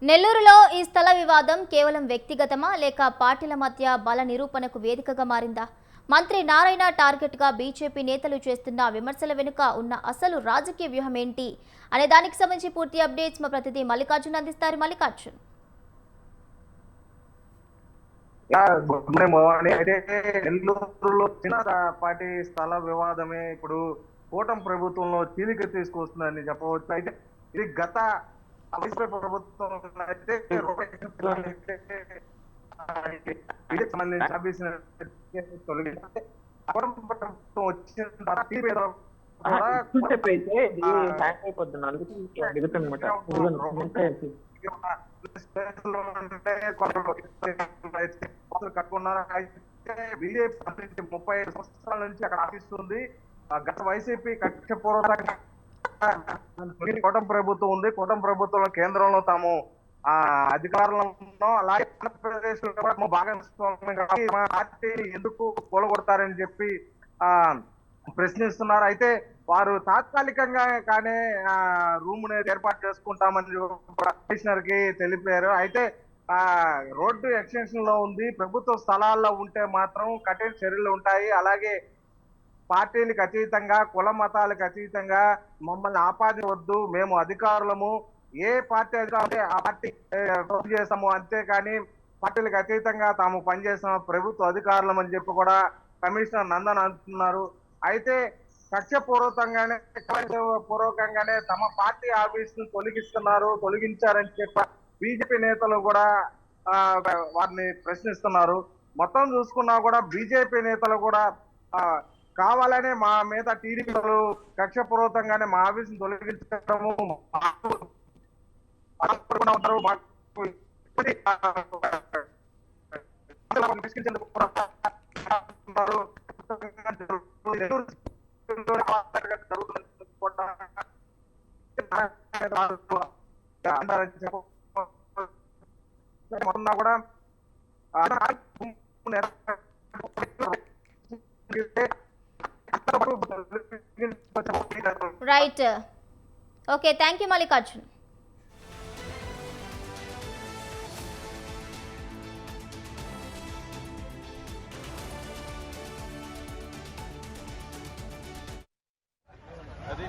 నెల్లూరులో ఈ స్థల వివాదం కేవలం వ్యక్తిగతమా లేక పార్టీల మధ్య బల నిరూపణకు వేదికగా మారిందా? మంత్రి నారాయణ టార్గెట్గా బీజేపీ నేతలు చేస్తున్న విమర్శల వెనుక ఉన్న అసలు రాజకీయ వ్యూహం ఏంటి అనే దానికి సంబంధించి పూర్తి అప్డేట్స్ మా ప్రతినిధి మల్లికార్జున్ అందిస్తారు. మల్లికార్జున్. అయితే నెల్లూరులో చిన్న పార్టీ స్థల వివాదమే ఇప్పుడు కూటమి ప్రభుత్వంలో చీలిక తీసుకొస్తుందని చెప్పవచ్చు. అయితే ఇది గత వైసీపీ ప్రభుత్వం అయితే వీటికి సంబంధించి ఆఫీసు తొలగించి ప్రభుత్వం వచ్చిన కట్టుకున్నారు. అయితే బీజేపీ 35 సంవత్సరాల నుంచి అక్కడ ఆఫీస్ ఉంది. గత వైసీపీ కక్షపూర్వకంగా కూటమి ప్రభుత్వం ఉంది. కూటమి ప్రభుత్వంలో కేంద్రంలో తాము అధికారంలో అలాగే ఆంధ్రప్రదేశ్ లో కూడా భాగస్వామ్యం మా పార్టీ ఎందుకు కూలగొడతారని చెప్పి ప్రశ్నిస్తున్నారు. అయితే వారు తాత్కాలికంగా కానీ రూమ్ ఏర్పాటు చేసుకుంటామని కమిషనర్ కి తెలిపారు. అయితే రోడ్డు ఎక్స్టెన్షన్ లో ఉంది. ప్రభుత్వ స్థలాల్లో ఉంటే మాత్రం కఠిన చర్యలు ఉంటాయి. అలాగే పార్టీలకు అతీతంగా కుల మతాలకు అతీతంగా మమ్మల్ని ఆపాదించవద్దు, మేము అధికారులము, ఏ పార్టీ అధికారులు ఆ పార్టీ చేస్తాము, అంతేకాని పార్టీలకు అతీతంగా తాము పనిచేసిన ప్రభుత్వ అధికారులం అని చెప్పి కూడా కమిషనర్ నందన్ అంటున్నారు. అయితే పూర్వకంగానే తమ పార్టీ ఆఫీస్ ను తొలగించారని చెప్పి బీజేపీ నేతలు కూడా వారిని ప్రశ్నిస్తున్నారు. మొత్తం చూసుకున్నా కూడా బీజేపీ నేతలు కూడా కావాలనే మా మీద టీడీపీలు కక్షపూర్వకంగానే మా ఆఫీసును తొలగించడము కూడా right. Okay, thank you Mallikarjun. అది